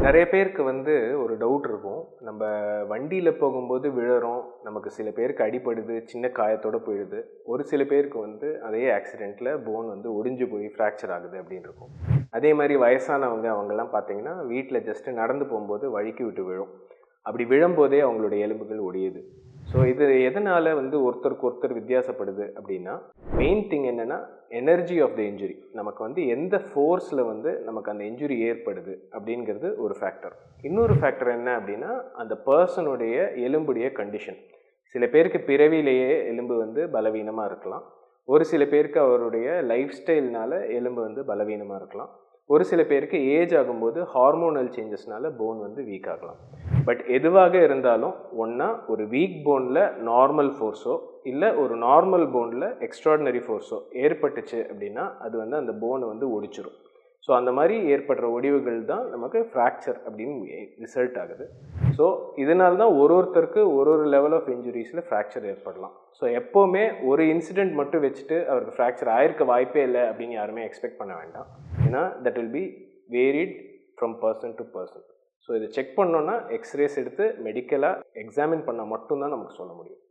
நிறைய பேருக்கு வந்து ஒரு டவுட் இருக்கும். நம்ம வண்டியில் போகும்போது விழறோம், நமக்கு சில பேருக்கு அடிபடுது, சின்ன காயத்தோடு போயிடுது. ஒரு சில பேருக்கு வந்து அதே ஆக்சிடெண்ட்டில் போன் வந்து ஒடிஞ்சு போய் ஃப்ராக்சர் ஆகுது அப்படின்னு இருக்கும். அதே மாதிரி வயசானவங்க அவங்கெல்லாம் பார்த்தீங்கன்னா வீட்டில் ஜஸ்ட்டு நடந்து போகும்போது வழுக்கி விட்டு விழும். அப்படி விழும்போதே அவங்களுடைய எலும்புகள் ஒடியுது. ஸோ இது எதனால் வந்து ஒருத்தருக்கு ஒருத்தர் வித்தியாசப்படுது அப்படின்னா, மெயின் திங் என்னென்னா எனர்ஜி ஆஃப் த இன்ஜுரி. நமக்கு வந்து எந்த ஃபோர்ஸில் வந்து நமக்கு அந்த இன்ஜுரி ஏற்படுது அப்படிங்கிறது ஒரு ஃபேக்டர். இன்னொரு ஃபேக்டர் என்ன அப்படின்னா, அந்த பர்சனுடைய எலும்புடைய கண்டிஷன். சில பேருக்கு பிறவிலேயே எலும்பு வந்து பலவீனமாக இருக்கலாம். ஒரு சில பேருக்கு அவருடைய லைஃப் ஸ்டைல்னால எலும்பு வந்து பலவீனமாக இருக்கலாம். ஒரு சில பேருக்கு ஏஜ் ஆகும்போது ஹார்மோனல் சேஞ்சஸ்னால போன் வந்து வீக் ஆகலாம். பட் எதுவாக இருந்தாலும் ஒன்றா ஒரு வீக் போனில் நார்மல் ஃபோர்ஸோ இல்லை ஒரு நார்மல் போனில் எக்ஸ்ட்ராடினரி ஃபோர்ஸோ ஏற்பட்டுச்சு அப்படின்னா அது வந்து அந்த போனை வந்து ஒடிச்சிடும். ஸோ அந்த மாதிரி ஏற்படுற ஒடிவுகள் தான் நமக்கு ஃப்ராக்சர் அப்படின்னு ரிசல்ட் ஆகுது. ஸோ இதனால தான் ஒருத்தருக்கு ஒரு லெவல் ஆஃப் இன்ஜுரிஸில் ஃப்ராக்சர் ஏற்படலாம். ஸோ எப்போவுமே ஒரு இன்சிடெண்ட் மட்டும் வச்சுட்டு அவருக்கு ஃப்ராக்சர் ஆயிருக்க வாய்ப்பே இல்லை அப்படின்னு யாருமே எக்ஸ்பெக்ட் பண்ண வேண்டாம். ஏன்னா that will be varied from person to person. So இதை செக் பண்ணோன்னா எக்ஸ்ரேஸ் எடுத்து மெடிக்கலாக எக்ஸாமின் பண்ணால் மட்டும்தான் நமக்கு சொல்ல முடியும்.